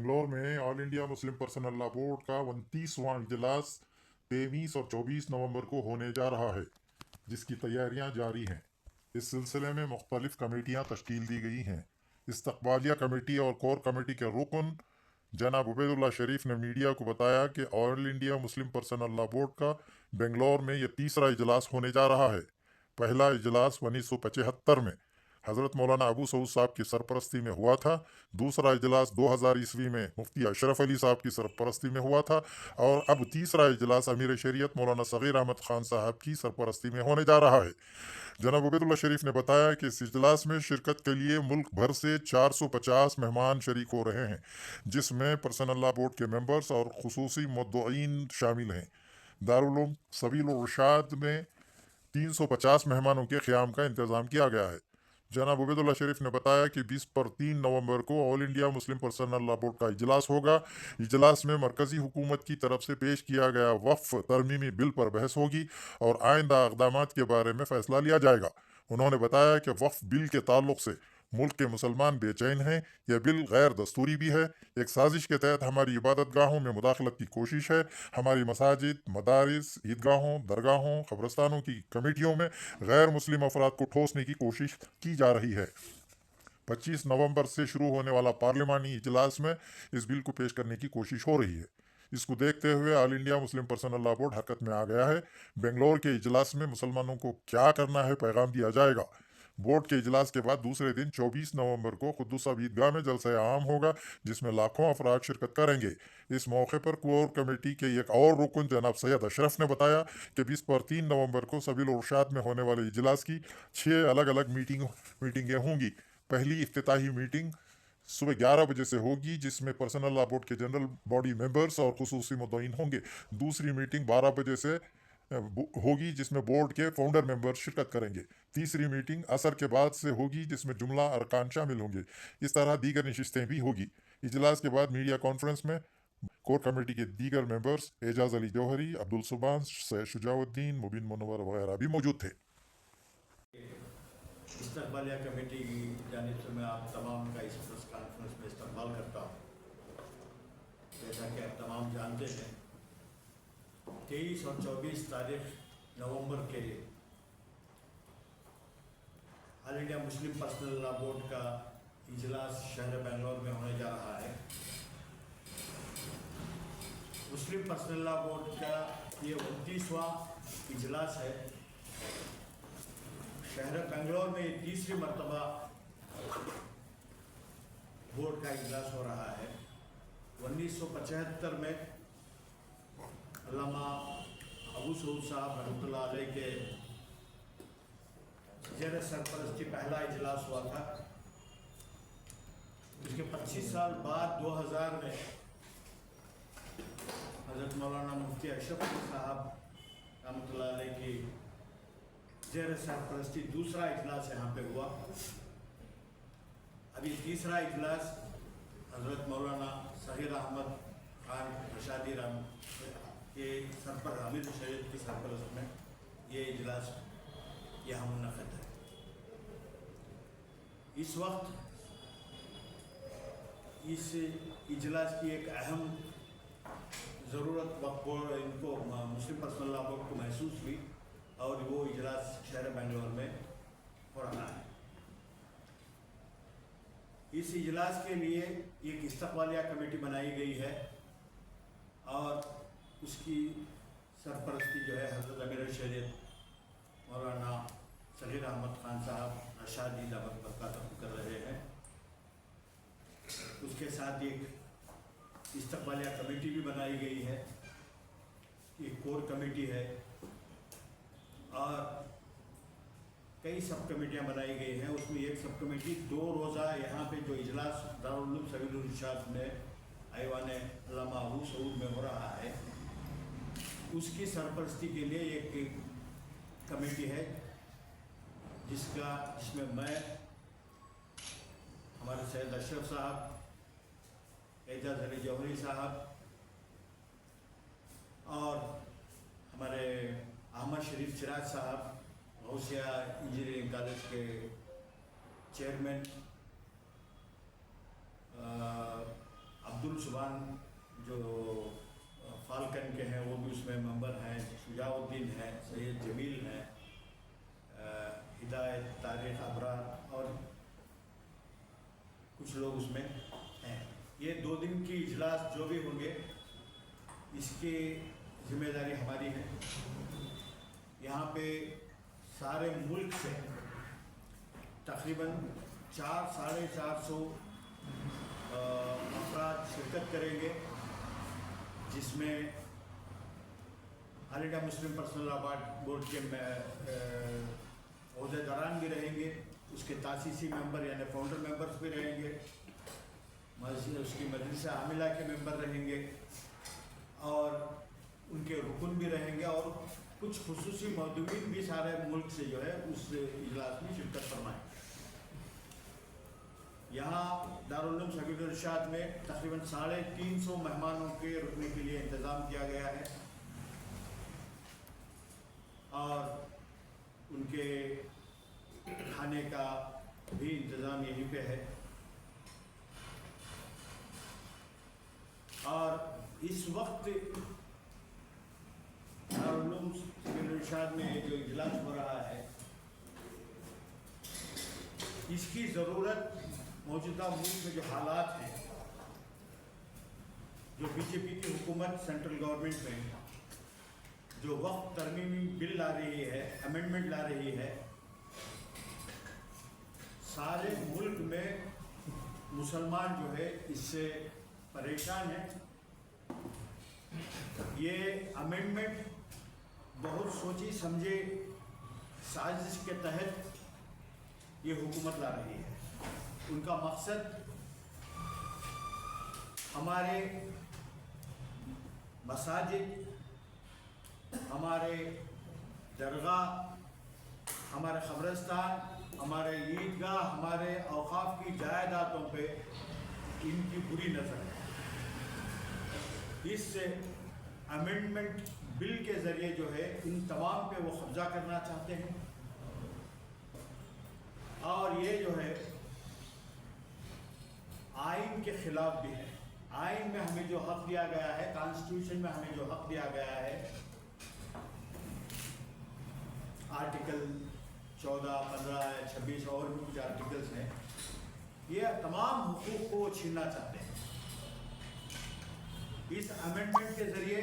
बेंगलोर में all India Muslim personal law board का 29वां इजलास 23 और 24 नवंबर को होने जा रहा है, जिसकी तैयारियां जारी हैं। इस सिलसिले में मुख्तलिफ कमेटियां तश्कील दी गई हैं। इस्तकबालिया कमेटी और कोर कमेटी के रुकन जनाब उबैदुल्ला शरीफ ने मीडिया को बताया कि all India Muslim personal law board का बेंगलोर में यह तीसरा इजलास होने जा रहा है। पहला इजलास 1975 में हज़रत मौलाना अबू सऊद साहब की सरपरस्ती में हुआ था। दूसरा इजलास 2000 ईस्वी में मुफ्ती अशरफ अली साहब की सरपरस्ती में हुआ था, और अब तीसरा इजलास अमीर शरीयत मौलाना सगीर अहमद खान साहब की सरपरस्ती में होने जा रहा है। जनाब उबैदुल्ला शरीफ ने बताया कि इस इजलास में शिरकत के लिए मुल्क भर से 450 मेहमान शरीक हो रहे हैं, जिसमें पर्सनल लॉ बोर्ड के मेंबर्स और खुसूसी मुद्दईन शामिल हैं। दारुल उलूम सबील इरशाद में 350 मेहमानों के क़याम का इंतज़ाम किया गया है। जनाब उबैदुल्ला शरीफ ने बताया कि 20 पर 3 नवंबर को all India Muslim personal law board का इजलास होगा। इजलास में मरकज़ी हुकूमत की तरफ से पेश किया गया वक्फ तरमीमी बिल पर बहस होगी और आइंदा इक़दामात के बारे में फ़ैसला लिया जाएगा। उन्होंने बताया कि वक्फ बिल के ताल्लुक से मुल्क के मुसलमान बेचैन हैं। यह बिल गैर दस्तूरी भी है। एक साजिश के तहत हमारी इबादत गाहों में मुदाखलत की कोशिश है। हमारी मसाजिद, मदारिस, ईदगाहों, दरगाहों, कब्रस्तानों की कमेटियों में गैर मुस्लिम अफराद को ठोसने की कोशिश की जा रही है। 25 नवंबर से शुरू होने वाला पार्लिमानी इजलास में इस बिल को पेश करने की कोशिश हो रही है। इसको देखते हुए all India Muslim personal law board हरकत में आ गया है। बेंगलोर के इजलास में मुसलमानों को क्या करना है पैगाम दिया जाएगा। बोर्ड के इजलास के बाद दूसरे दिन 24 नवंबर को खुद्दुस साहब ईदगाह में जलसा आम होगा, जिसमें लाखों अफराद शिरकत करेंगे। इस मौके पर कोर कमेटी के एक और रुकन जनाब सैयद अशरफ ने बताया कि 20 पर 3 नवंबर को सबील इरशाद में होने वाले इजलास की 6 अलग अलग मीटिंगें होंगी। पहली इफ्तिताही मीटिंग सुबह 11 बजे से होगी, जिसमें पर्सनल लॉ बोर्ड के जनरल बॉडी मेंबर्स और खुसूसी मुद्दईन होंगे। दूसरी मीटिंग 12 बजे से होगी, जिसमें बोर्ड के फाउंडर मेंबर शिरकत करेंगे। तीसरी मीटिंग असर के बाद से होगी, जिसमें जुमला अरकान शामिल होंगे। इस तरह दीगर नशिस्तें भी होगी। इजलास के बाद मीडिया कॉन्फ्रेंस में कोर कमेटी के दीगर मेंबर्स एजाज अली जौहरी, अब्दुल सुबान, सैयद शुजाउद्दीन, मुबीन मुनव्वर वगैरह भी मौजूद थे। इस्तकबालिया कमेटी की जानिब से मैं आप तमाम का इस प्रेस कॉन्फ्रेंस में इस्तकबाल करता हूँ। जैसा कि आप तमाम जानते हैं, 23 और 24 तारीख नवंबर के all India Muslim personal law board का इजलास शहर बेंगलोर में होने जा रहा है। मुस्लिम पर्सनल लॉ बोर्ड का ये 29वां इजलास है। शहर बेंगलोर में तीसरी मरतबा बोर्ड का इजलास हो रहा है। 1975 में अल्लामा अबू सऊद साहब रहमतुल्लाह अलैह के ज़ेर सरपरस्ती पहला इजलास हुआ था। इसके 25 साल बाद 2000 में हज़रत मौलाना मुफ्ती अशरफ अली साहब रहमतुल्लाह अलैह की ज़ेर सरपरस्ती दूसरा इजलास यहाँ पे हुआ। अभी तीसरा इजलास हज़रत मौलाना सगीर अहमद खान रशादी के सरपर अमीर शरीयत की सरपरस्त में ये इजलास यहाँ मुनक़द है। इस वक्त इस इजलास की एक अहम ज़रूरत वक्त इनको मुस्लिम पर्सनल लॉ बोर्ड को महसूस हुई और वो इजलास शहर बेंगलोर में हो रहा है। इस इजलास के लिए एक इस्तकबालिया कमेटी बनाई गई है और उसकी सरपरस्ती जो है हज़रत अमीर शरीयत मौलाना सगीर अहमद खान साहब रशादी दावत बरकत कर रहे हैं। उसके साथ एक इस्तकबालिया कमेटी भी बनाई गई है, एक कोर कमेटी है और कई सब कमेटियाँ बनाई गई हैं। उसमें एक सब कमेटी 2 रोज़ा यहाँ पे जो इजलास दारुल उलूम सबील इरशाद में ऐवान अल्लामा अबू सऊद में हो रहा है, उसकी सरपरस्ती के लिए एक कमेटी है जिसमें मैं, हमारे सैयद अशरफ साहब, एजाज अली जौहरी साहब और हमारे अहमद शरीफ सिराज साहब, गौसिया इंजीनियरिंग कॉलेज के चेयरमैन, अब्दुल सुबान जो फाल्कन के हैं वो भी उसमें मेंबर हैं, शुजाउद्दीन हैं, सैयद जमील हैं, हिदायत, तारिक, अबरार और कुछ लोग उसमें हैं। ये 2 दिन की इजलास जो भी होंगे इसकी जिम्मेदारी हमारी है। यहाँ पे सारे मुल्क से तकरीबन 400-450 अफराद शिरकत करेंगे, जिसमें all India Muslim personal law board के अहदेदारान भी रहेंगे, उसके तासीसी मेंबर यानी फाउंडर मेंबर्स भी रहेंगे, उसकी मजलिस आमिला के मेंबर रहेंगे और उनके रुकन भी रहेंगे और कुछ खुसूसी मौजूदीन भी सारे मुल्क से जो है उस इजलास में शिरकत फरमाएंगे। यहाँ दारुल उलूम सबील इरशाद में तकरीबन 350 मेहमानों के रुकने के लिए इंतज़ाम किया गया है और उनके खाने का भी इंतज़ाम यहीं पे है। और इस वक्त दारुल उलूम सबील इरशाद में जो इजलास हो रहा है इसकी ज़रूरत मौजूदा मुल्क में जो हालात हैं, जो बीजेपी की हुकूमत सेंट्रल गवर्नमेंट में जो वक्त तरमीमी बिल ला रही है, अमेंडमेंट ला रही है, सारे मुल्क में मुसलमान जो है इससे परेशान है। ये अमेंडमेंट बहुत सोची समझे साजिश के तहत ये हुकूमत ला रही है। उनका मकसद हमारे मसाजिद, हमारे दरगाह, हमारे क़ब्रिस्तान, हमारे ईदगाह, हमारे औक़ाफ़ की जायदादों पे इनकी बुरी नज़र है। इस अमेंडमेंट बिल के ज़रिए जो है इन तमाम पे वो कब्ज़ा करना चाहते हैं और ये जो है आइन के ख़िलाफ़ भी है। आइन में हमें जो हक़ दिया गया है, कॉन्स्टिट्यूशन में हमें जो हक़ दिया गया है, आर्टिकल 14, 15, 26 और भी कुछ आर्टिकल्स हैं, ये तमाम हुकूक़ को छीनना चाहते हैं। इस अमेंडमेंट के ज़रिए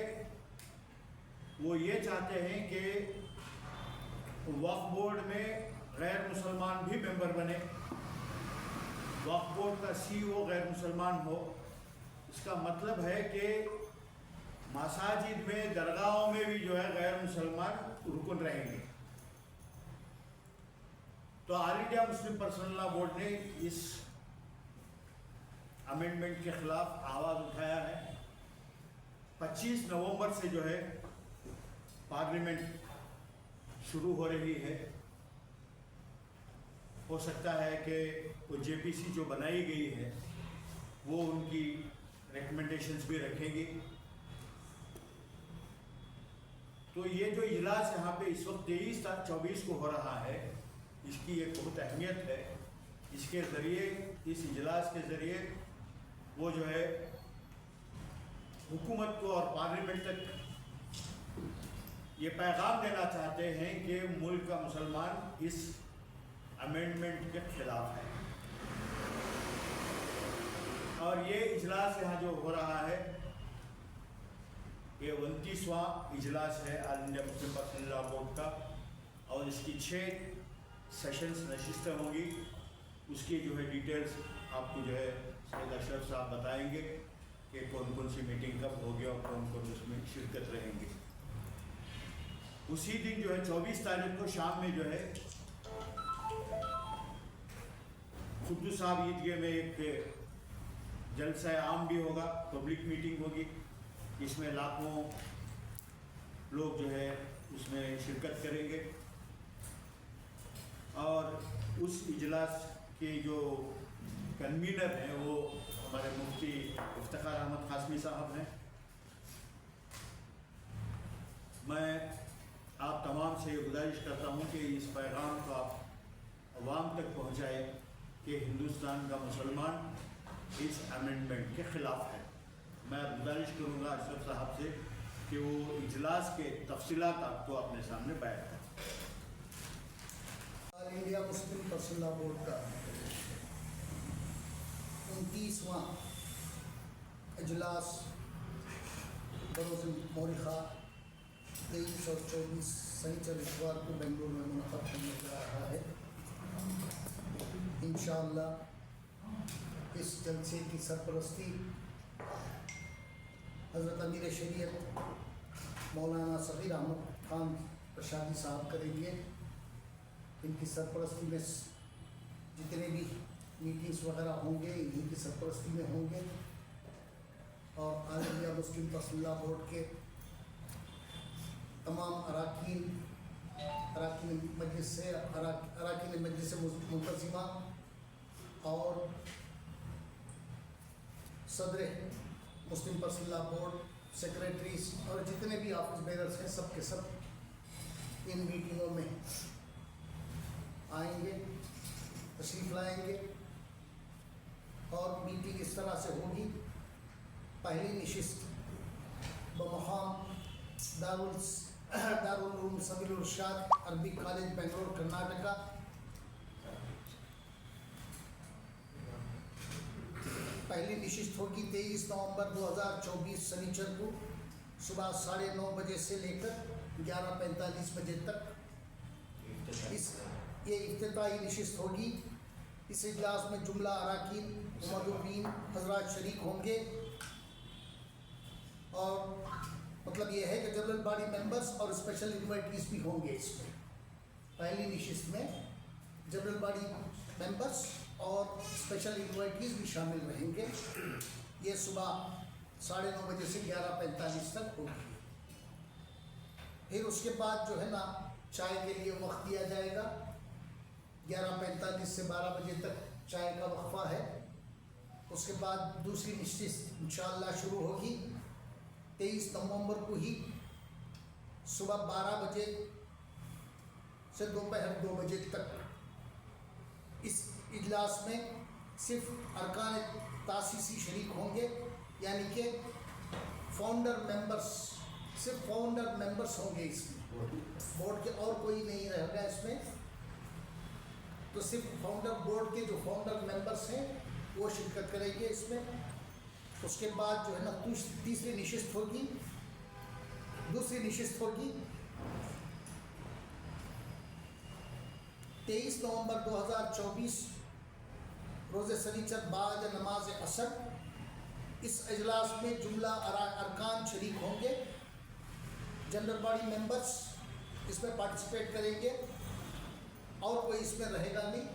वो ये चाहते हैं कि वक्फ बोर्ड में गैर मुसलमान भी मेंबर बने, वक्फ बोर्ड का CEO गैर मुसलमान हो। इसका मतलब है कि मसाजिद में, दरगाहों में भी जो है गैर मुसलमान रुकन रहेंगे। तो all India Muslim personal law board ने इस अमेंडमेंट के ख़िलाफ़ आवाज़ उठाया है। 25 नवंबर से जो है पार्लियामेंट शुरू हो रही है। हो सकता है कि वो JPC जो बनाई गई है वो उनकी रिकमेंडेशंस भी रखेंगी। तो ये जो इजलास यहाँ पे इस वक्त 23-24 को हो रहा है, इसकी एक बहुत अहमियत है। इसके ज़रिए, इस इजलास के ज़रिए वो जो है हुकूमत को और पार्लियामेंट तक ये पैगाम देना चाहते हैं कि मुल्क का मुसलमान इस अमेंडमेंट के ख़िलाफ़ है। और ये इजलास यहाँ जो हो रहा है ये 29वां इजलास है all India Muslim personal law board का और इसकी 6 सेशंस नशिस्तें होंगी। उसकी जो है डिटेल्स आपको जो है सैयद अशरफ साहब बताएंगे कि कौन कौन सी मीटिंग कब होगी और कौन कौन उसमें शिरकत रहेंगे। उसी दिन जो है 24 तारीख को शाम में जो है खुद्दूस साहब ईदगाह में एक जलसा आम भी होगा, पब्लिक मीटिंग होगी, जिसमें लाखों लोग जो है उसमें शिरकत करेंगे। और उस इजलास के जो कन्वीनर हैं वो हमारे मुफ्ती इफ्तिखार अहमद कासमी साहब हैं। मैं आप तमाम से गुजारिश करता हूँ कि इस पैगाम को आप अवाम तक पहुँचाएँ कि हिंदुस्तान का मुसलमान इस अमेंडमेंट के ख़िलाफ़ है। मैं गुजारिश करूँगा अशरफ साहब से कि वो इजलास के तफसीलात आपको अपने सामने बयान करें। All India Muslim personal law board का 29वां इजलास बरोज़ मौरिखा 23 और 24 शनिचर इतवार को बेंगलुरु में मुनक़द होने जा रहा है। इंशाअल्लाह इस जलसे की सरपरस्ती हज़रत अमीर शरीयत मौलाना सग़ीर अहमद खान प्रशादी साहब करेंगे। इनकी सरपरस्ती में जितने भी मीटिंग्स वगैरह होंगे इन्हीं की सरपरस्ती में होंगे और all India Muslim personal law board के तमाम अराकीन मजलिस मुंतज़िमा और सदर मुस्लिम पर्सनल लॉ बोर्ड सेक्रेटरीज और जितने भी ऑफिस बेरर्स हैं सब के सब इन मीटिंगों में आएंगे, तशरीफ़ लाएंगे और मीटिंग इस तरह से होगी। पहली नशिस्त बमकाम दारुल उलूम सबील इरशाद अरबिक कॉलेज बेंगलोर कर्नाटका। पहली नशिस्त होगी 23 नवंबर 2024 शनिचर को सुबह 9:30 बजे से लेकर 11:45 बजे तक। ये इफ्तिताही नशिस्त होगी। इस इजलास में जुमला अराकीन उमदुद्दीन हजरात शरीक होंगे और मतलब ये है कि जनरल बॉडी मेंबर्स और स्पेशल इन्वाइटीज भी होंगे। इसमें पहली नशिस्त में जनरल बॉडी मेंबर्स और स्पेशल इन्वाइटीज भी शामिल रहेंगे। ये सुबह 9:30 बजे से 11:45 तक होगी। फिर उसके बाद जो है ना चाय के लिए वक्त दिया जाएगा। 11:45 से 12 बजे तक चाय का वक्फा है। उसके बाद दूसरी नशिस्त इंशाअल्लाह शुरू होगी 23 नवंबर को ही सुबह 12 बजे से दोपहर 2 बजे तक। इस इजलास में सिर्फ अरकान तासीसी शरीक होंगे, यानी कि फाउंडर मेंबर्स, सिर्फ फाउंडर मेंबर्स होंगे इसमें, बोर्ड के और कोई नहीं रहेगा इसमें। तो सिर्फ फाउंडर बोर्ड के जो फाउंडर मेंबर्स हैं वो शिरकत करेंगे इसमें। उसके बाद जो है ना तीसरी नशिस्त होगी, दूसरी नशिस्त होगी 23 नवंबर 2024 रोज़े शनीचर बाद नमाज असर। इस इजलास में जुमला अरकान शरीक होंगे, जनरल बॉडी मेंबर्स इसमें पार्टिसिपेट करेंगे और कोई इसमें रहेगा नहीं,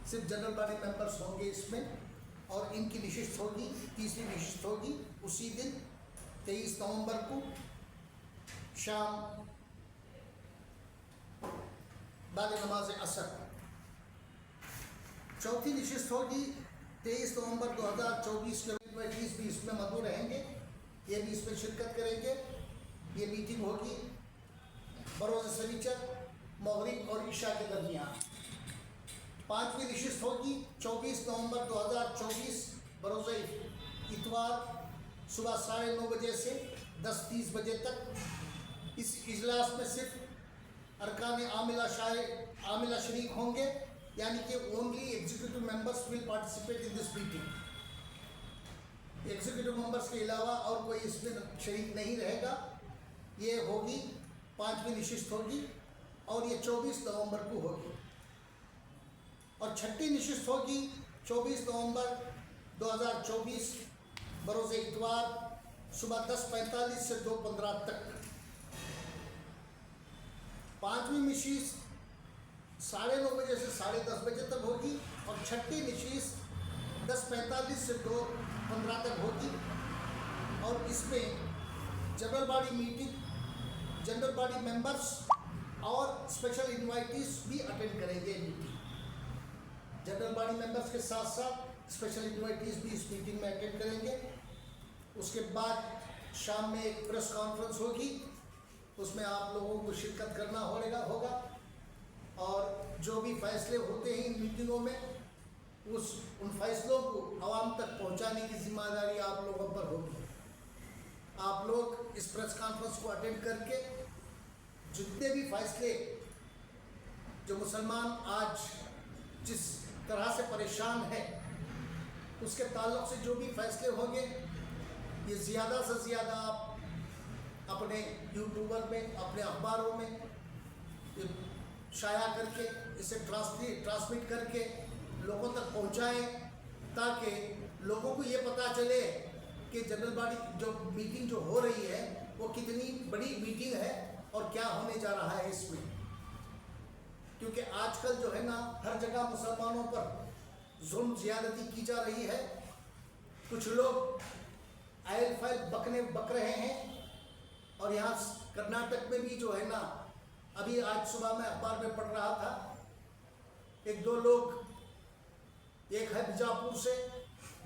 सिर्फ जनरल बॉडी मेंबर्स होंगे इसमें। और इनकी नशिस्त होगी, तीसरी नशिस्त होगी उसी दिन 23 नवंबर को शाम बाद नमाज असर। चौथी नशिस्त होगी 23 नवंबर 2024 के इन्वाइटीज भी इसमें मौजूद रहेंगे, ये भी इसमें शिरकत करेंगे। ये मीटिंग होगी बरोज़ शनीचर मगरिब और इशा के दरमियान। पांचवी नशिस्त होगी 24 नवंबर 2024 बरोज़ इतवार सुबह 9:30 बजे से 10:30 बजे तक। इस इजलास में सिर्फ अरकान आमिला शरीक होंगे, यानी कि only executive members will participate in this meeting. Executive members के अलावा और कोई इसमें शरीक नहीं रहेगा। ये होगी पांचवी नशिस्त होगी और ये 24 नवंबर को होगी। और छठी नशिस्त होगी 24 नवंबर 2024 बरोज़ इतवार सुबह 10:45 से 2:15 तक। पांचवी नशिस्त 9:30 बजे से 10:30 बजे तक होगी और छठी नशिस्त 10:45 से 2:15 तक होगी। और इसमें general body meeting, general body members और स्पेशल इन्वाइटीज भी अटेंड करेंगे मीटिंग। जनरल बॉडी मेंबर्स के साथ साथ स्पेशल इन्वाइटीज भी इस मीटिंग में अटेंड करेंगे। उसके बाद शाम में एक प्रेस कॉन्फ्रेंस होगी, उसमें आप लोगों को शिरकत करना होगा और जो भी फैसले होते हैं इन मीटिंगों में उन फैसलों को आवाम तक पहुंचाने की जिम्मेदारी आप लोगों पर होगी। आप लोग इस प्रेस कॉन्फ्रेंस को अटेंड करके जितने भी फैसले जो मुसलमान आज जिस तरह से परेशान है उसके ताल्लुक से जो भी फैसले होंगे ये ज़्यादा से ज़्यादा आप अपने यूट्यूबर में, अपने अखबारों में ये शाया करके इसे ट्रांसमिट करके लोगों तक पहुंचाएं, ताकि लोगों को ये पता चले कि जनरल बॉडी जो मीटिंग जो हो रही है वो कितनी बड़ी मीटिंग है और क्या होने जा रहा है इसमें। क्योंकि आजकल जो है ना हर जगह मुसलमानों पर जुल्म ज़्यादती की जा रही है। कुछ लोग आयल फाइल बक रहे हैं और यहाँ कर्नाटक में भी जो है ना, अभी आज सुबह में अखबार में पढ़ रहा था, एक दो लोग, एक है बीजापुर से,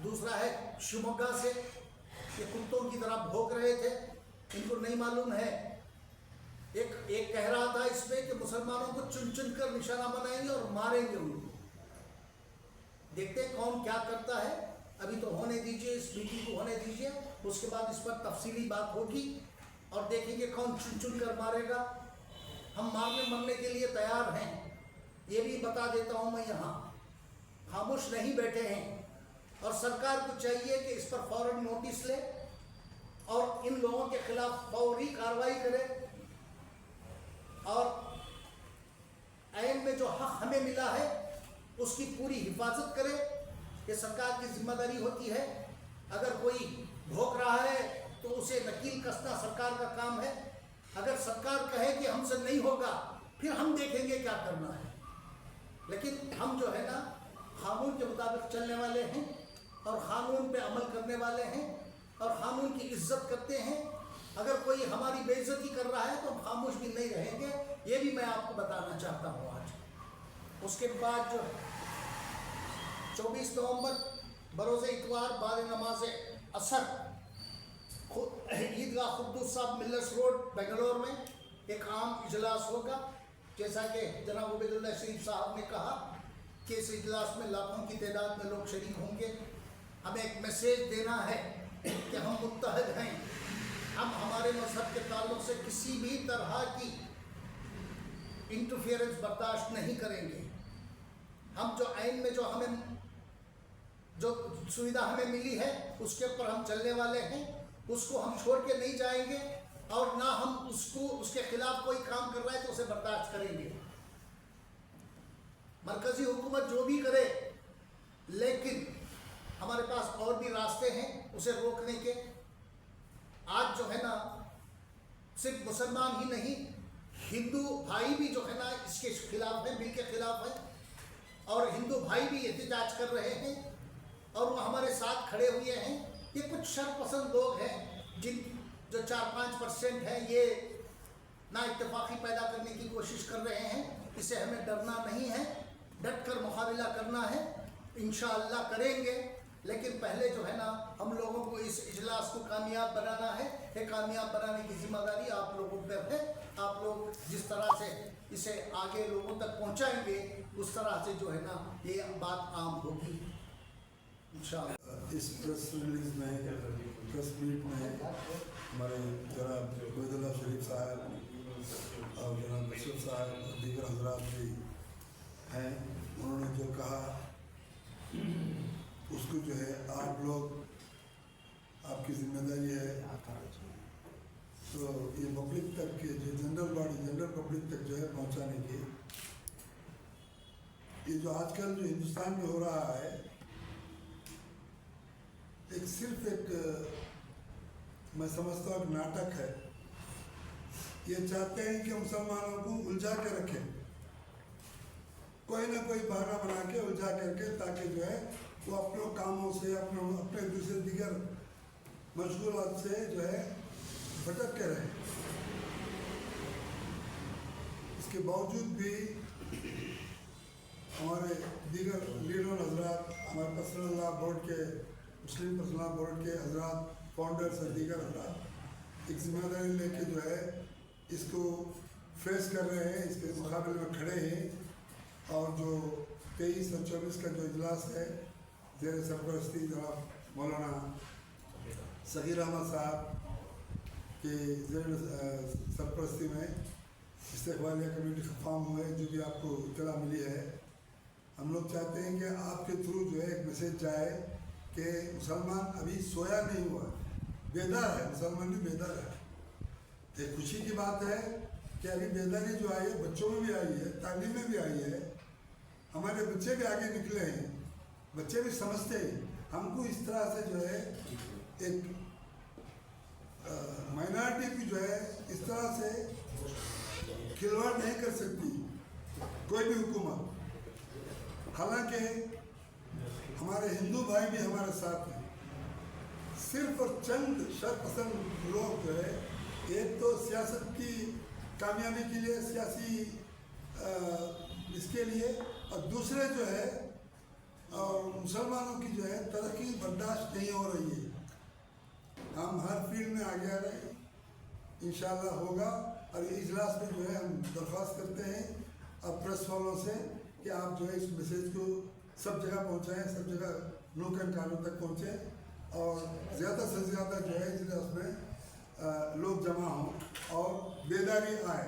दूसरा है शिवमोगा से, ये कुत्तों की तरह भौंक रहे थे, इनको नहीं मालूम है। एक कह रहा था इसमें कि मुसलमानों को चुन चुन कर निशाना बनाएंगे और मारेंगे उनको। देखते हैं कौन क्या करता है। अभी तो होने दीजिए, इस मीटिंग को होने दीजिए, उसके बाद इस पर तफसीली बात होगी और देखेंगे कौन चुन चुन कर मारेगा। हम मारने मरने के लिए तैयार हैं, ये भी बता देता हूँ मैं, यहाँ खामोश नहीं बैठे हैं। और सरकार को चाहिए कि इस पर फौरन नोटिस ले और इन लोगों के खिलाफ फौरी कार्रवाई करे और ऐन में जो हक हमें मिला है उसकी पूरी हिफाजत करे। ये सरकार की जिम्मेदारी होती है। अगर कोई भोंक रहा है तो उसे नकील कसना सरकार का काम है। अगर सरकार कहे कि हमसे नहीं होगा, फिर हम देखेंगे क्या करना है। लेकिन हम जो है ना कानून के मुताबिक चलने वाले हैं और कानून पे अमल करने वाले हैं और कानून की इज्जत करते हैं। अगर कोई हमारी बेइज्जती कर रहा है तो हम खामोश भी नहीं रहेंगे, ये भी मैं आपको बताना चाहता हूँ आज। उसके बाद जो 24 नवंबर बरोज़ इतवार बाद नमाज असर ईदगाह खुद्दूस साहब मिल्लर्स रोड बेंगलोर में एक आम इजलास होगा। जैसा कि जनाब उबैदुल्लाह शरीफ साहब ने कहा कि इस इजलास में लाखों की तादाद में लोग शरीक होंगे। हमें एक मैसेज देना है कि हम मुत्तहद हैं। हम हमारे मजहब के ताल्लुक से किसी भी तरह की इंटरफेरेंस बर्दाश्त नहीं करेंगे। हम जो आइन में जो हमें जो सुविधा हमें मिली है उसके ऊपर हम चलने वाले हैं, उसको हम छोड़ के नहीं जाएंगे और ना हम उसके खिलाफ कोई काम कर रहा है तो उसे बर्दाश्त करेंगे। मरकजी हुकूमत जो भी करे, लेकिन हमारे पास और भी रास्ते हैं उसे रोकने के। आज जो है ना सिर्फ मुसलमान ही नहीं, हिंदू भाई भी जो है ना इसके खिलाफ है, बिल के खिलाफ है और हिंदू भाई भी एहतजाज कर रहे हैं और वो हमारे साथ खड़े हुए हैं। ये कुछ शरपसंद लोग हैं जिन जो 4-5% है, ये ना इत्तेफाकी पैदा करने की कोशिश कर रहे हैं। इसे हमें डरना नहीं है, डट कर मुकाबला करना है, इंशाअल्लाह करेंगे। लेकिन पहले जो है ना हम लोगों को इस इजलास को कामयाब बनाना है। ये कामयाब बनाने की जिम्मेदारी आप लोगों पर है। आप लोग जिस तरह से इसे आगे लोगों तक पहुंचाएंगे उस तरह से जो है ना ये बात आम होगी इंशाअल्लाह। इस प्रेस रिलीज में, प्रेस मीट में हमारे जनाब उबैदुल्लाह शरीफ साहब और जनाब बशीर साहब और दीगर हजरात भी हैं। उन्होंने जो कहा उसको जो है आप लोग, आपकी जिम्मेदारी है तो ये पब्लिक तक के जो जनरल पब्लिक तक जो है पहुंचाने की। ये जो आजकल जो हिंदुस्तान में हो रहा है सिर्फ एक मैं समझता हूँ नाटक है। ये चाहते हैं कि मुसलमानों को उलझा के रखें, कोई ना कोई बहाना बना के उलझा करके, ताकि जो है वो अपने कामों से अपने दूसरे दीगर मशगूलात से जो है भटक के रहे। इसके बावजूद भी हमारे दीगर लीडर हजरात, हमारे पर्सनल लॉ बोर्ड के, मुस्लिम पर्सनल लॉ बोर्ड के हजरात, फाउंडर्स और दीगर हजरात एक जिम्मेदारी लेके जो है इसको फेस कर रहे हैं, इसके मुकाबले में खड़े हैं और जो 23 और 24 का जो इजलास है ज़ेर सरपरस्ती जनाब मौलाना सगीर अहमद साहब की ज़ेर सरपरस्ती में इस्तेक़बालिया कमेटी का फॉर्म हुए, जो भी आपको इत्तला मिली है, हम लोग चाहते हैं कि आपके थ्रू जो है एक मैसेज जाए कि मुसलमान अभी सोया नहीं हुआ, बेदार है, मुसलमान भी बेदार है। एक खुशी की बात है कि अभी बेदारी जो आई है बच्चों में भी आई है, तालीम में भी आई है, हमारे बच्चे भी आगे निकले हैं, बच्चे भी समझते हैं। हमको इस तरह से जो है एक माइनॉरिटी की जो है इस तरह से खिलवाड़ नहीं कर सकती कोई भी हुकूमत। हालांकि हमारे हिंदू भाई भी हमारे साथ हैं, सिर्फ और चंद शरपसंद लोग जो है, एक तो सियासत की कामयाबी के लिए, सियासी इसके लिए, और दूसरे जो है मुसलमानों की जो है तरक्की बर्दाश्त नहीं हो रही है। हम हर फील्ड में आगे आ रहे हैं, इंशाल्लाह होगा। और ये इजलास में जो है हम दरख्वास्त करते हैं अब प्रेस वालों से कि आप जो है इस मैसेज को सब जगह पहुँचाएँ, सब जगह नूक एंड कानों तक पहुँचे, और ज़्यादा से ज़्यादा जो है इजलास में लोग जमा हों और बेदारी आए।